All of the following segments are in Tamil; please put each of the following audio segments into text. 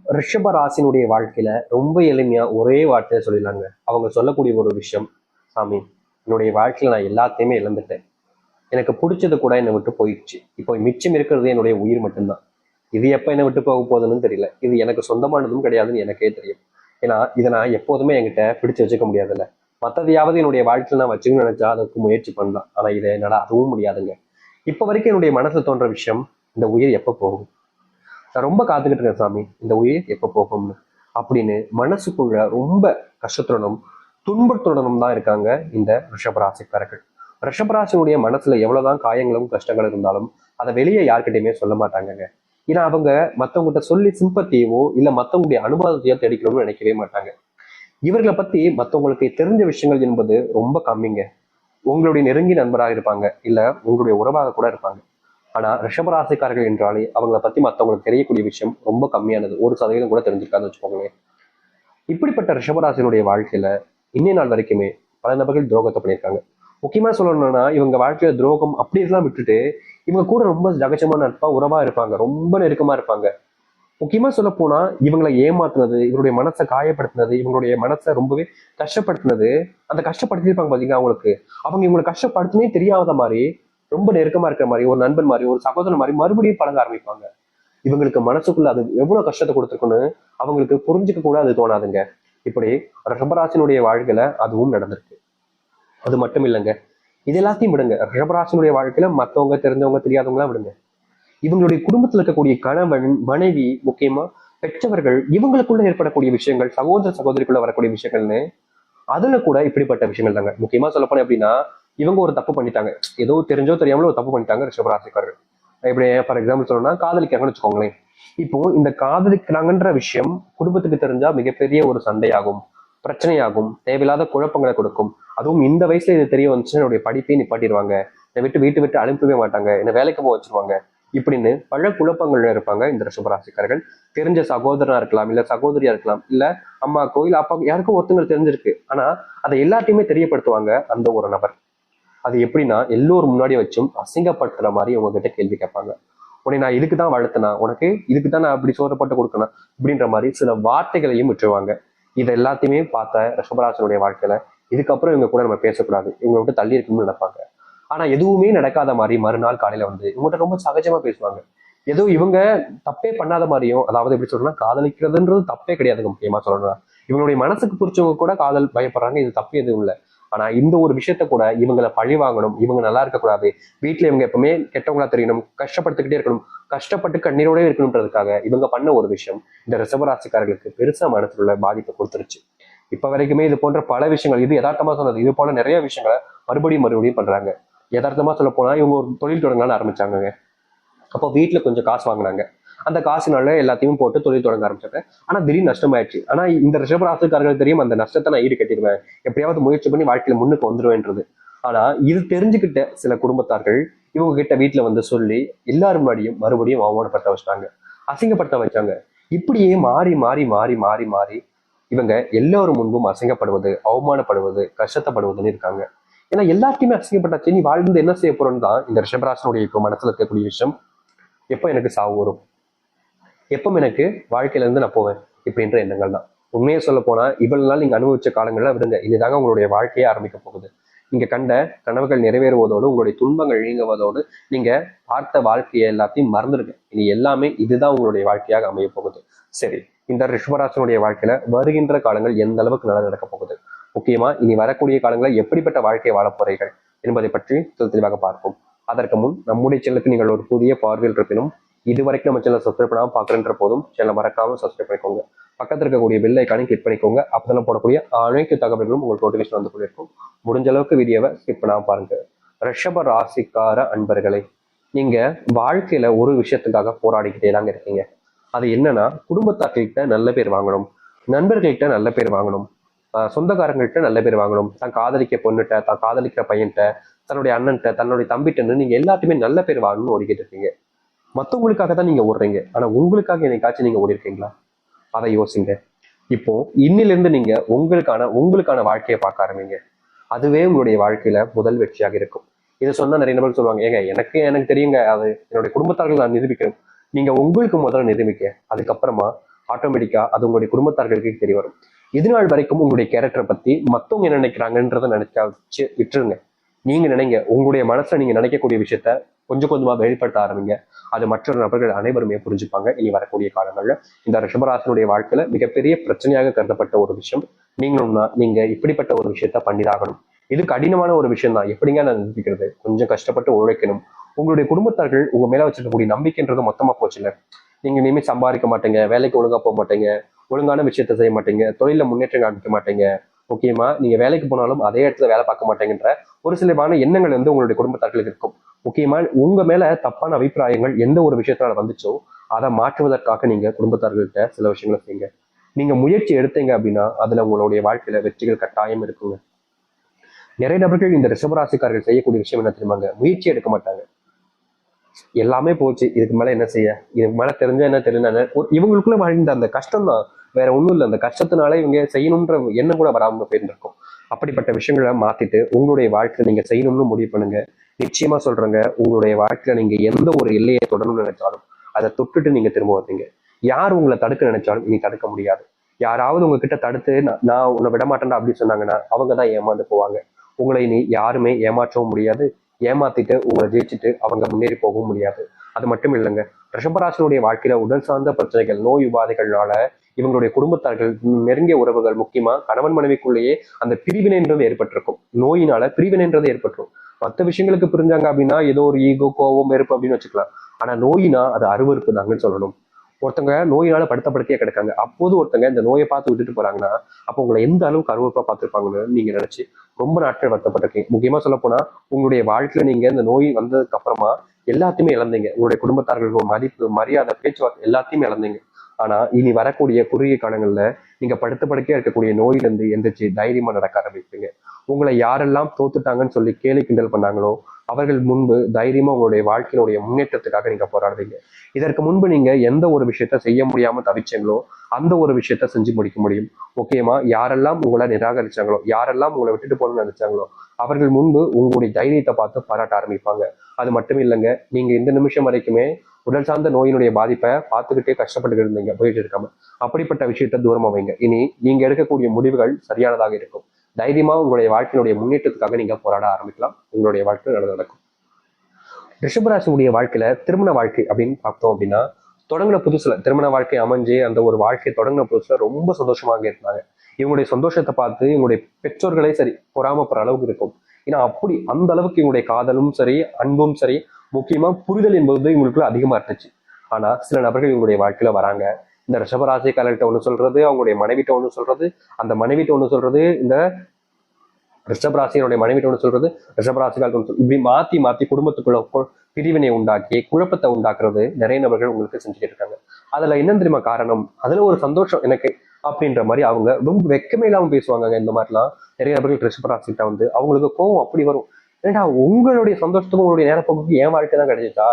ரிஷப ராசினுடைய வாழ்க்கையில ரொம்ப எளிமையா ஒரே வார்த்தையை சொல்லிடலாங்க. அவங்க சொல்லக்கூடிய ஒரு விஷயம், சாமி, என்னுடைய வாழ்க்கையில நான் எல்லாத்தையுமே இழந்துட்டேன். எனக்கு பிடிச்சது கூட என்னை விட்டு போயிடுச்சு. இப்போ மிச்சம் இருக்கிறது என்னுடைய உயிர் மட்டும்தான். இது எப்ப என்னை விட்டு போக போகுதுன்னு தெரியல. இது எனக்கு சொந்தமானதும் கிடையாதுன்னு எனக்கே தெரியும். ஏன்னா இதை நான் எப்போதுமே என்கிட்ட பிடிச்சு வச்சுக்க முடியாதுல்ல. மற்றதையாவது என்னுடைய வாழ்க்கையில நான் வச்சுக்கணும்னு நினைச்சா அதுக்கு முயற்சி பண்ணலாம். ஆனா இதை என்னால அதுவும் முடியாதுங்க. இப்ப வரைக்கும் என்னுடைய மனசுல தோன்ற விஷயம், இந்த உயிர் எப்ப போகும்? நான் ரொம்ப காத்துக்கிட்டு இருக்கேன் சாமி, இந்த உயிர் எப்ப போகும்னு அப்படின்னு மனசுக்குள்ள ரொம்ப கஷ்டத்துடனும் துன்பத்துடனும் தான் இருக்காங்க இந்த ரிஷபராசிக்காரர்கள். ரிஷபராசினுடைய மனசுல எவ்வளவுதான் காயங்களும் கஷ்டங்களும் இருந்தாலும் அதை வெளியே யார்கிட்டயுமே சொல்ல மாட்டாங்கங்க. ஏன்னா அவங்க மத்தவங்ககிட்ட சொல்லி சிம்பத்தியவோ இல்ல மத்தவங்களுடைய அனுபவத்தையோ தேடிக்கணும்னு நினைக்கவே மாட்டாங்க. இவர்களை பத்தி மத்தவங்களுக்கு தெரிஞ்ச விஷயங்கள் என்பது ரொம்ப கம்மிங்க. உங்களுடைய நெருங்கிய நண்பராக இருப்பாங்க, இல்ல உங்களுடைய உறவாக கூட இருப்பாங்க. ஆனா ரிஷபராசிக்காரர்கள் என்றாலே அவங்கள பத்தி மத்தவங்களுக்கு தெரியக்கூடிய விஷயம் ரொம்ப கம்மியானது. 1% கூட தெரிஞ்சிருக்காதுன்னு வச்சுக்கோங்களேன். இப்படிப்பட்ட ரிஷபராசினுடைய வாழ்க்கையில இன்னைய நாள் வரைக்குமே பல நபர்கள் துரோகத்தை பண்ணியிருக்காங்க. முக்கியமா சொல்லணும்னா இவங்க வாழ்க்கையில துரோகம் அப்படி எல்லாம் விட்டுட்டு இவங்க கூட ரொம்ப ஜகஜமான நட்பா உறவா இருப்பாங்க, ரொம்ப நெருக்கமா இருப்பாங்க. முக்கியமா சொல்ல போனா இவங்களை ஏமாத்துனது, இவருடைய மனசை காயப்படுத்தினது, இவங்களுடைய மனசை ரொம்பவே கஷ்டப்படுத்தினது, அந்த கஷ்டப்படுத்திருப்பாங்க பாத்தீங்கன்னா அவங்களுக்கு. அவங்க இவங்களை கஷ்டப்படுத்தினே தெரியாத மாதிரி, ரொம்ப நெருக்கமா இருக்கிற மாதிரி, ஒரு நண்பன் மாதிரி, ஒரு சகோதரன் மாதிரி மறுபடியும் பழக ஆரம்பிப்பாங்க. இவங்களுக்கு மனசுக்குள்ள அது எவ்வளவு கஷ்டத்தை கொடுத்துருக்குன்னு அவங்களுக்கு புரிஞ்சுக்க கூட அது தோணாதுங்க. இப்படி ரிஷபராசினுடைய வாழ்க்கையில அதுவும் நடந்திருக்கு. அது மட்டும் இல்லைங்க, இது எல்லாத்தையும் விடுங்க. ரிஷபராசினுடைய வாழ்க்கையில மத்தவங்க தெரிஞ்சவங்க தெரியாதவங்க எல்லாம் விடுங்க. இவங்களுடைய குடும்பத்தில் இருக்கக்கூடிய கணவன், மனைவி, முக்கியமா பெற்றவர்கள், இவங்களுக்குள்ள ஏற்படக்கூடிய விஷயங்கள், சகோதர சகோதரிக்குள்ள வரக்கூடிய விஷயங்கள்னு அதுல கூட இப்படிப்பட்ட விஷயங்கள் தாங்க. முக்கியமா சொல்லப்போனேன் அப்படின்னா, இவங்க ஒரு தப்பு பண்ணிட்டாங்க. ஏதோ தெரிஞ்சோ தெரியாமலோ ஒரு தப்பு பண்ணிட்டாங்க ரிஷபராசிக்காரர்கள். இப்படி ஃபார் எக்ஸாம்பிள் சொல்லணும்னா காதலிக்கிறாங்கன்னு வச்சுக்கோங்களேன். இப்போ இந்த காதலிக்கிறாங்கன்ற விஷயம் குடும்பத்துக்கு தெரிஞ்சா மிகப்பெரிய ஒரு சண்டையாகும், பிரச்சனையாகும், தேவையில்லாத குழப்பங்களை கொடுக்கும். அதுவும் இந்த வயசுல இது தெரிய வந்துச்சுன்னா என்னுடைய படிப்பையும் நிப்பாட்டிடுவாங்க, என்னை விட்டு வீட்டு விட்டு அனுப்பவே மாட்டாங்க, என்னை வேலைக்கு போக வச்சிருவாங்க, இப்படின்னு பல குழப்பங்கள்ல இருப்பாங்க இந்த ரிஷபராசிக்காரர்கள். தெரிஞ்ச சகோதரனா இருக்கலாம், இல்ல சகோதரியா இருக்கலாம், இல்ல அம்மாக்கோ இல்ல அப்பா யாருக்கும் ஒருத்தங்களுக்கு தெரிஞ்சிருக்கு. ஆனா அதை எல்லாத்தையுமே தெரியப்படுத்துவாங்க அந்த ஒரு நபர். அது எப்படின்னா எல்லோரும் முன்னாடி வச்சும் அசிங்கப்படுத்துற மாதிரி உங்ககிட்ட கேள்வி கேட்பாங்க. உன்னை நான் இதுக்கு தான் வளர்த்தனா, உனக்கு இதுக்கு தான் நான் அப்படி சோதப்பட்டு கொடுக்கணும் அப்படின்ற மாதிரி சில வார்த்தைகளையும் விட்டுருவாங்க. இது எல்லாத்தையுமே பார்த்த ரிஷபராசனுடைய வாழ்க்கையில இதுக்கப்புறம் இவங்க கூட நம்ம பேசக்கூடாது, இவங்க விட்டு தள்ளி இருக்கணும்னு நினைப்பாங்க. ஆனா எதுவுமே நடக்காத மாதிரி மறுநாள் காலையில வந்து இவங்ககிட்ட ரொம்ப சகஜமா பேசுவாங்க. ஏதோ இவங்க தப்பே பண்ணாத மாதிரியும், அதாவது எப்படி சொல்றேன்னா காதலிக்கிறதுன்றது தப்பே கிடையாதுங்க. முக்கியமா சொல்லணும், இவங்களுடைய மனசுக்கு பிடிச்சவங்க கூட காதல் பயப்படுறாங்க, இது தப்பு எதுவும் இல்லை. ஆனா இந்த ஒரு விஷயத்த கூட இவங்களை பழி வாங்கணும், இவங்க நல்லா இருக்கக்கூடாது, வீட்டுல இவங்க எப்பவுமே கெட்டவங்களா தெரியணும், கஷ்டப்பட்டுக்கிட்டே இருக்கணும், கஷ்டப்பட்டு கண்ணீரோட இருக்கணும்ன்றதுக்காக இவங்க பண்ண ஒரு விஷயம் இந்த ரிஷபராசிக்காரர்களுக்கு பெருசா மனசுக்குள்ள பாதிப்பை கொடுத்துருச்சு. இப்ப வரைக்குமே இது போன்ற பல விஷயங்கள், இது யதார்த்தமா சொன்னது, இது போல நிறைய விஷயங்களை மறுபடியும் பண்றாங்க. யதார்த்தமா சொல்ல போனா இவங்க ஒரு தொழில் தொடங்கலாம்னு ஆரம்பிச்சாங்க. அப்போ வீட்டுல கொஞ்சம் காசு வாங்கினாங்க. அந்த காசுனால எல்லாத்தையும் போட்டு தொழில் தொடங்க ஆரம்பிச்சாங்க. ஆனா திடீர்னு நஷ்டமாயிடுச்சு. ஆனா இந்த ரிஷபராசிக்காரர்கள் தெரியும், அந்த நஷ்டத்தை நான் ஈடு கட்டிடுவேன், எப்படியாவது முயற்சி பண்ணி வாழ்க்கையில முன்னுக்கு வந்துருவேன்றது. ஆனா இது தெரிஞ்சுக்கிட்ட சில குடும்பத்தார்கள் இவங்க கிட்ட வீட்டுல வந்து சொல்லி எல்லாரும் முன்னாடியும் மறுபடியும் அவமானப்படுத்த வச்சாங்க, அசிங்கப்படுத்த வச்சாங்க. இப்படியே மாறி மாறி மாறி மாறி மாறி இவங்க எல்லோரும் முன்பும் அசிங்கப்படுவது, அவமானப்படுவது, கஷ்டப்படுவதுன்னு இருக்காங்க. ஏன்னா எல்லாத்தையுமே அசிங்கப்பட்டாச்சு, நீ வாழ்ந்து என்ன செய்ய போறோம்னு தான் இந்த ரிஷபராசனுடைய இப்போ மனசுல இருக்கக்கூடிய விஷயம். எப்போ எனக்கு சாவு வரும், எப்போ எனக்கு வாழ்க்கையில இருந்து நான் போவேன், இப்படின்ற எண்ணங்கள் தான். உண்மையை சொல்ல போனா இவ்வளவு நாள் நீங்க அனுபவிச்ச காலங்கள்ல விடுங்க, இதுதாங்க உங்களுடைய வாழ்க்கையே ஆரம்பிக்க போகுது. நீங்க கண்ட கனவுகள் நிறைவேறுவதோடு, உங்களுடைய துன்பங்கள் நீங்குவதோடு, நீங்க பார்த்த வாழ்க்கையை எல்லாத்தையும் மறந்துடுங்க. இனி எல்லாமே இதுதான் உங்களுடைய வாழ்க்கையாக அமைய போகுது. சரி, இந்த ரிஷபராசனுடைய வாழ்க்கையில வருகின்ற காலங்கள் எந்த அளவுக்கு நல்லா நடக்க போகுது, முக்கியமா இனி வரக்கூடிய காலங்களில் எப்படிப்பட்ட வாழ்க்கையை வாழப் போறீர்கள் என்பதை பற்றி தெளிவாக பார்ப்போம். அதற்கு முன் நம்முடைய சேனலுக்கு நீங்கள் ஒரு புதிய பார்வையில் இருப்பினும் இதுவரைக்கும் நம்ம சேனல் சப்ஸ்கிரைப் பண்ணாமல் பார்க்குறன்ற போதும் சேனலை மறக்காம சப்ஸ்கிரைப் பண்ணிக்கோங்க. பக்கத்தில் இருக்கக்கூடிய பெல் ஐக்கானையும் கிளிக் பண்ணிக்கோங்க. அப்பதான் போடக்கூடிய அனைத்து தகவல்களும் உங்களுக்கு நோட்டிஃபிகேஷன் வந்து கொண்டிருக்கும். முடிஞ்ச அளவுக்கு வீடியோவை ஸ்கிப் பண்ணாம பாருங்க. ரிஷப ராசிக்கார அன்பர்களை, நீங்க வாழ்க்கையில ஒரு விஷயத்துக்காக போராடிக்கிட்டே தாங்க இருக்கீங்க. அது என்னன்னா, குடும்பத்தார்கிட்ட நல்ல பேர் வாங்கணும், நண்பர்கள்கிட்ட நல்ல பேர் வாங்கணும், சொந்தக்காரங்கள்ட்ட நல்ல பேர் வாங்கணும், தான் காதலிக்க பொண்ணுகிட்ட, தான் காதலிக்கிற பையன்கிட்ட, தன்னுடைய அண்ணன்கிட்ட, தன்னுடைய தம்பிட்டன்னு நீங்க எல்லாத்தையுமே நல்ல பேர் வாங்கணும்னு ஓடிக்கிட்டு இருக்கீங்க. மற்றவங்களுக்காக தான் நீங்க ஓடுறீங்க. ஆனா உங்களுக்காக என்னைக்காச்சும் நீங்க ஓடி இருக்கீங்களா? அதை யோசிங்க. இப்போ இன்னிலிருந்து நீங்க உங்களுக்கான வாழ்க்கையை பார்க்க ஆரம்பிங்க. அதுவே உங்களுடைய வாழ்க்கையில முதல் வெற்றியாக இருக்கும். இதை சொன்னா நிறைய நபர்கள் சொல்லுவாங்க, ஏங்க எனக்கு தெரியுங்க, அது என்னுடைய குடும்பத்தார்கள் நான் நிரூபிக்கணும். நீங்க உங்களுக்கு முதல்ல நிரூபிக்க, அதுக்கப்புறமா ஆட்டோமேட்டிக்கா அது உங்களுடைய குடும்பத்தார்களுக்கு தெரிய வரும். இது நாள் வரைக்கும் உங்களுடைய கேரக்டரை பத்தி மத்தவங்க என்ன நினைக்கிறாங்கன்றத நினைக்க வச்சு விட்டுருங்க. நீங்க நினைங்க, உங்களுடைய மனசுல நீங்க நினைக்கக்கூடிய விஷயத்த கொஞ்சம் கொஞ்சமா வெளிப்படுத்த ஆரம்பிங்க. அது மற்ற நபர்கள் அனைவருமே புரிஞ்சுப்பாங்க. இனி வரக்கூடிய காலங்கள்ல இந்த ரிஷபராசினுடைய வாழ்க்கையில மிகப்பெரிய பிரச்சனையாக கருதப்பட்ட ஒரு விஷயம், நீங்களும்னா நீங்க இப்படிப்பட்ட ஒரு விஷயத்த பண்ணிதாகணும். இது கடினமான ஒரு விஷயம் தான். எப்படிங்க நான் நிரூபிக்கிறது? கொஞ்சம் கஷ்டப்பட்டு உழைக்கணும். உங்களுடைய குடும்பத்தார்கள் உங்க மேல வச்சிருக்கக்கூடிய நம்பிக்கைன்றது மொத்தமா போச்சுல்ல. நீங்க இனிமே சம்பாதிக்க மாட்டீங்க, வேலைக்கு ஒழுங்கா போக மாட்டீங்க, ஒழுங்கான விஷயத்த செய்ய மாட்டீங்க, தொழில முன்னேற்றம் காமிக்க மாட்டீங்க. முக்கியமா நீங்க வேலைக்கு போனாலும் அதே இடத்துல வேலை பார்க்க மாட்டேங்கன்ற ஒரு சிலமான எண்ணங்கள் வந்து உங்களுடைய குடும்பத்தார்களுக்கு இருக்கும். முக்கியமா உங்க மேல தப்பான அபிப்பிராயங்கள் எந்த ஒரு விஷயத்தினால வந்துச்சோ அதை மாற்றுவதற்காக நீங்க குடும்பத்தார்கள்ட்ட சில விஷயங்களை செய்யுங்க. நீங்க முயற்சி எடுத்தீங்க அப்படின்னா அதுல உங்களுடைய வாழ்க்கையில வெற்றிகள் கட்டாயம் இருக்குங்க. நிறைய நபர்கள் இந்த ரிஷபராசிக்காரர்கள் செய்யக்கூடிய விஷயம் என்ன தெரியுமாங்க? முயற்சி எடுக்க மாட்டாங்க. எல்லாமே போச்சு, இதுக்கு மேல என்ன செய்ய, இதுக்கு மேல தெரிஞ்சா என்ன தெரியல, இவங்களுக்குள்ள வாழ்ந்த அந்த கஷ்டம் தான், வேற ஒண்ணும் இல்லை. அந்த கஷ்டத்தினால இவங்க செய்யணும்ன்ற எண்ணம் கூட வராம போயிருந்திருக்கும். அப்படிப்பட்ட விஷயங்களை மாத்திட்டு உங்களுடைய வாழ்க்கையில நீங்க செய்யணும்னு முடிவு பண்ணுங்க. நிச்சயமா சொல்றேங்க, உங்களுடைய வாழ்க்கையில நீங்க எந்த ஒரு எல்லையை தொடரணும்னு நினைச்சாலும் அதை தொட்டுட்டு நீங்க திரும்ப வந்தீங்க. யார் உங்களை தடுக்க நினைச்சாலும் இனி தடுக்க முடியாது. யாராவது உங்ககிட்ட தடுத்து நான் உன்னை விட மாட்டேன்டா அப்படின்னு சொன்னாங்கன்னா அவங்கதான் ஏமாந்து போவாங்க. உங்களை இனி யாருமே ஏமாற்றவும் முடியாது. ஏமாத்திட்டு உங்களை ஜெயிச்சுட்டு அவங்க முன்னேறி போகவும் முடியாது. அது மட்டும் இல்லைங்க, ரிஷபராசினுடைய வாழ்க்கையில உடல் சார்ந்த பிரச்சனைகள், நோய் உபாதைகள்னால இவங்களுடைய குடும்பத்தார்கள், நெருங்கிய உறவுகள், முக்கியமா கணவன் மனைவிக்குள்ளேயே அந்த பிரிவினைன்றது ஏற்பட்டிருக்கும். நோயினால பிரிவினைன்றது ஏற்பட்டுரும். மற்ற விஷயங்களுக்கு பிரிஞ்சாங்க அப்படின்னா ஏதோ ஒரு ஈகோ, கோவம், வெறுப்பு அப்படின்னு வச்சுக்கலாம். ஆனா நோயினா அது அருவருப்பு தாங்கன்னு சொல்லணும். ஒருத்தங்க நோயினால படுத்தே கிடக்காங்க, அப்போது ஒருத்தங்க இந்த நோயை பார்த்து விட்டுட்டு போறாங்கன்னா அப்போ உங்களை எந்த அளவுக்கு அருவருப்பா பார்த்துருப்பாங்கன்னு நீங்க நினைச்சு ரொம்ப நாட்கள் வருத்தப்பட்டிருக்கீங்க. முக்கியமா சொல்ல போனா உங்களுடைய வாழ்க்கையில நீங்க இந்த நோய் வந்ததுக்கு அப்புறமா எல்லாத்தையுமே இழந்தீங்க. உங்களுடைய குடும்பத்தார்களுக்கு மதிப்பு, மரியாதை, பேச்சுவார்த்தை எல்லாத்தையுமே இழந்தீங்க. ஆனா இனி வரக்கூடிய குறுகிய காலங்கள்ல நீங்க படுக்கையா இருக்கக்கூடிய நோயிலிருந்து எந்திரிச்சு தைரியமா நடக்க ஆரம்பிப்பீங்க. உங்களை யாரெல்லாம் தோத்துட்டாங்கன்னு சொல்லி கேலி கிண்டல் பண்ணாங்களோ அவர்கள் முன்பு தைரியமா உங்களுடைய வாழ்க்கையினுடைய முன்னேற்றத்துக்காக நீங்க போராடுவீங்க. இதற்கு முன்பு நீங்க எந்த ஒரு விஷயத்த செய்ய முடியாம தவிச்சீங்களோ அந்த ஒரு விஷயத்த செஞ்சு முடிக்க முடியும். முக்கியமா யாரெல்லாம் உங்களை நிராகரிச்சாங்களோ, யாரெல்லாம் உங்களை விட்டுட்டு போகணும்னு நினைச்சாங்களோ அவர்கள் முன்பு உங்களுடைய தைரியத்தை பார்த்து பாராட்ட ஆரம்பிப்பாங்க. அது மட்டும் இல்லைங்க, நீங்க இந்த நிமிஷம் வரைக்குமே உடல் சார்ந்த நோயினுடைய பாதிப்பை பார்த்துக்கிட்டே கஷ்டப்பட்டு இருந்தீங்க போயிட்டு இருக்காம. அப்படிப்பட்ட விஷயத்த தூரமா வைங்க. இனி நீங்க எடுக்கக்கூடிய முடிவுகள் சரியானதாக இருக்கும். தைரியமா உங்களுடைய வாழ்க்கையினுடைய முன்னேற்றத்துக்காக நீங்க போராட ஆரம்பிக்கலாம். உங்களுடைய வாழ்க்கை நடக்கும். ரிஷபராசினுடைய வாழ்க்கையில திருமண வாழ்க்கை அப்படின்னு பார்த்தோம் அப்படின்னா, தொடங்கின புதுசுல திருமண வாழ்க்கை அமைஞ்சு அந்த ஒரு வாழ்க்கையை தொடங்கின புதுசுல ரொம்ப சந்தோஷமாக இருந்தாங்க. இவங்களுடைய சந்தோஷத்தை பார்த்து இவங்களுடைய பெற்றோர்களே சரி பொறாமப்படுற அளவுக்கு இருக்கும். ஏன்னா அப்படி அந்த அளவுக்கு இவங்களுடைய காதலும் சரி, அன்பும் சரி, முக்கியமா புரிதல் என்பது இவங்களுக்குள்ள அதிகமா இருந்துச்சு. ஆனா சில நபர்கள் இவங்களுடைய வாழ்க்கையில வராங்க. இந்த ரிஷபராசிக்காரர்கிட்ட ஒண்ணு சொல்றது, அவங்களுடைய மனைவிட்ட ஒண்ணு சொல்றது, அந்த மனைவிட்ட ஒண்ணு சொல்றது, இந்த ரிஷபராசியனுடைய மனைவிட்ட ஒண்ணு சொல்றது, ரிஷபராசிக்காரர்கள் ஒண்ணு இப்படி மாத்தி மாத்தி குடும்பத்துக்குள்ள பிரிவினை உண்டாக்கி குழப்பத்தை உண்டாக்குறது நிறைய நபர்கள் உங்களுக்கு செஞ்சுட்டு இருக்காங்க. அதுல என்ன தெரியுமா காரணம்? அதுல ஒரு சந்தோஷம் எனக்கு அப்படின்ற மாதிரி அவங்க ரொம்ப வெக்கமே இல்லாம பேசுவாங்க. இந்த மாதிரிலாம் நிறைய நபர்கள் ரிஷபராசிட்ட வந்து அவங்களுக்கு கோவம் அப்படி வரும். ஏன்னா உங்களுடைய சந்தோஷத்துக்கும் உங்களுடைய நேரப்போக்கு என் வாழ்க்கை தான் கிடைச்சிச்சா,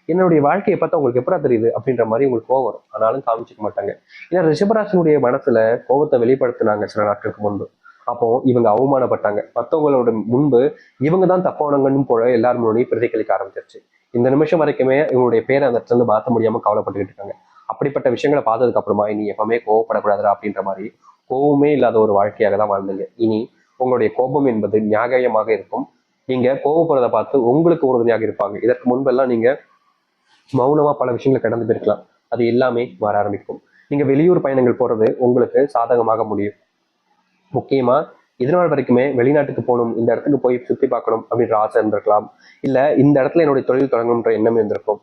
என்னுடைய வாழ்க்கையை பார்த்தா உங்களுக்கு எப்படா தெரியுது அப்படின்ற மாதிரி உங்களுக்கு கோவம் வரும். ஆனாலும் காமிச்சிக்க மாட்டாங்க. ஏன்னா ரிஷபராசினுடைய மனசுல கோவத்தை வெளிப்படுத்தினாங்க சில நாட்களுக்கு முன்பு. அப்போ இவங்க அவமானப்பட்டாங்க. மற்றவங்களோட முன்பு இவங்க தான் தப்பானவங்கன்னு போல எல்லாரும் முன்னாடியும் பிரதிபலிக்க ஆரம்பிச்சிருச்சு. இந்த நிமிஷம் வரைக்குமே இவங்களுடைய பேரை அந்த இடத்துல இருந்து மாற்ற முடியாம கவலைப்பட்டுக்கிட்டு இருக்காங்க. அப்படிப்பட்ட விஷயங்களை பார்த்ததுக்கு அப்புறமா இனி எப்பவுமே கோவப்படக்கூடாதா அப்படின்ற மாதிரி கோபமே இல்லாத ஒரு வாழ்க்கையாக தான் வாழ்ந்தீங்க. இனி உங்களுடைய கோபம் என்பது நியாயமாக இருக்கும். நீங்க கோவப்படுறதை பார்த்து உங்களுக்கு உறுதுணையாக இருப்பாங்க. இதற்கு முன்பெல்லாம் நீங்க மௌனமா பல விஷயங்களை கடந்து போயிருக்கலாம். அது எல்லாமே மாற ஆரம்பிக்கும். நீங்க வெளியூர் பயணங்கள் போறது உங்களுக்கு சாதகமாக முடியும். முக்கியமா இதனால் வரைக்குமே வெளிநாட்டுக்கு போகணும், இந்த இடத்துக்கு போய் சுத்தி பார்க்கணும் அப்படின்ற ஆசை இருந்திருக்கலாம். இல்ல இந்த இடத்துல என்னுடைய தொழில் தொடங்கணுன்ற எண்ணம் இருந்திருக்கும்.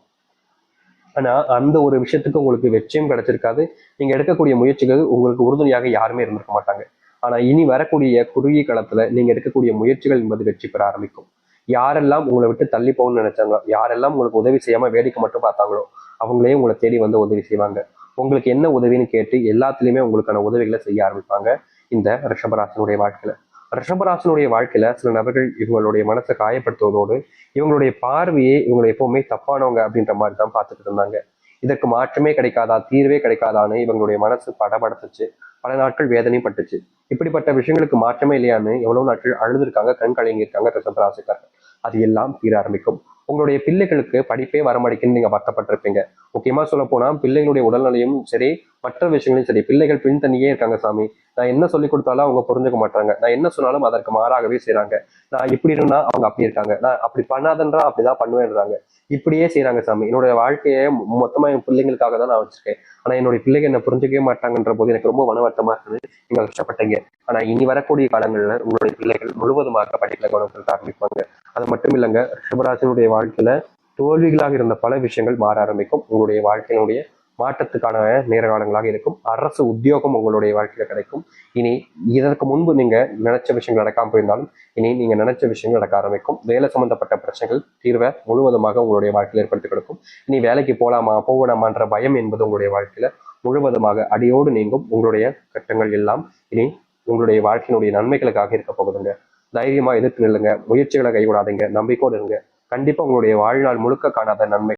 ஆனா அந்த ஒரு விஷயத்துக்கு உங்களுக்கு வெற்றியும் கிடைச்சிருக்காது. நீங்க எடுக்கக்கூடிய முயற்சிகள் உங்களுக்கு உறுதுணையாக யாருமே இருந்திருக்க மாட்டாங்க. ஆனா இனி வரக்கூடிய குறுகிய காலத்துல நீங்க எடுக்கக்கூடிய முயற்சிகள் என்பது வெற்றி பெற ஆரம்பிக்கும். யாரெல்லாம் உங்களை விட்டு தள்ளி போகணும்னு நினைச்சாங்க, யாரெல்லாம் உங்களுக்கு உதவி செய்யாம வேடிக்கை மட்டும் பார்த்தாங்களோ அவங்களே உங்களை தேடி வந்து உதவி செய்வாங்க. உங்களுக்கு என்ன உதவின்னு கேட்டு எல்லாத்துலயுமே உங்களுக்கான உதவிகளை செய்ய ஆரம்பிப்பாங்க. இந்த ரிஷபராசினுடைய வாழ்க்கையில ரிஷபராசினுடைய வாழ்க்கையில சில நபர்கள் இவங்களுடைய மனசை காயப்படுத்துவதோடு இவங்களுடைய பார்வையே இவங்களை எப்பவுமே தப்பானவங்க அப்படின்ற மாதிரி தான் பார்த்துட்டு இருந்தாங்க. இதற்கு மாற்றமே கிடைக்காதா, தீர்வே கிடைக்காதான்னு இவங்களுடைய மனசு படபடுத்துச்சு. பல நாட்கள் வேதனையும் பட்டுச்சு. இப்படிப்பட்ட விஷயங்களுக்கு மாற்றமே இல்லையான்னு எவ்வளவு நாட்கள் அழுதுருக்காங்க, கண் கலங்கி இருக்காங்க ரிஷபராசிக்காரர்கள். அது எல்லாம் தீர ஆரம்பிக்கும். உங்களுடைய பிள்ளைகளுக்கு படிப்பே வரமாட்டேங்குன்னு நீங்க வருத்தப்பட்டிருப்பீங்க. முக்கியமா சொல்ல போனா பிள்ளைகளுடைய உடல்நிலையும் சரி, மற்ற விஷயங்களும் சரி, பிள்ளைகள் பின்தங்கியே இருக்காங்க சாமி. நான் என்ன சொல்லி கொடுத்தாலும் அவங்க புரிஞ்சுக்க மாட்டாங்க. நான் என்ன சொன்னாலும் அதற்கு மாறாகவே செய்றாங்க. நான் இப்படி இருந்தா அவங்க அப்படி இருக்காங்க. நான் அப்படி பண்ணாதன்றா அப்படிதான் பண்ணுவேன்றாங்க. இப்படியே செய்றாங்க சாமி. என்னுடைய வாழ்க்கையை மொத்தமா என் பிள்ளைங்களுக்காக தான் நான் வச்சிருக்கேன். ஆனா என்னுடைய பிள்ளைங்க என்ன புரிஞ்சுக்கவே மாட்டாங்கன்ற போது எனக்கு ரொம்ப மன வருத்தமா இருக்குது. நீங்க கஷ்டப்பட்டீங்க. ஆனா இனி வரக்கூடிய காலங்கள்ல உங்களுடைய பிள்ளைகள் முழுவதுமாக படிப்புல கவனம் செலுத்த ஆரம்பிப்பாங்க. அது மட்டும் இல்லைங்க, ரிஷபராசினுடைய வாழ்க்கையில தோல்விகளாக இருந்த பல விஷயங்கள் மாற ஆரம்பிக்கும். உங்களுடைய வாழ்க்கையினுடைய மாற்றத்துக்கான நேர காலங்களாக இருக்கும். அரசு உத்தியோகம் உங்களுடைய வாழ்க்கையில கிடைக்கும். இனி இதற்கு முன்பு நீங்க நினைச்ச விஷயங்கள் நடக்காம போயிருந்தாலும் இனி நீங்க நினைச்ச விஷயங்கள் நடக்க ஆரம்பிக்கும். வேலை சம்பந்தப்பட்ட பிரச்சனைகள் தீர்வை முழுவதுமாக உங்களுடைய வாழ்க்கையில் ஏற்படுத்தி கொடுக்கும். இனி வேலைக்கு போலாமா போகலாமான்ற பயம் என்பது உங்களுடைய வாழ்க்கையில முழுவதுமாக அடியோடு நீங்கும். உங்களுடைய கட்டங்கள் எல்லாம் இனி உங்களுடைய வாழ்க்கையினுடைய நன்மைகளுக்காக இருக்க போகுதுங்க. தைரியமா எதிர்த்து நில்லுங்க. முயற்சிகளை கைவிடாதீங்க. நம்பிக்கையோடு இருங்க. கண்டிப்பா உங்களுடைய வாழ்நாள் முழுக்க காணாத நன்மை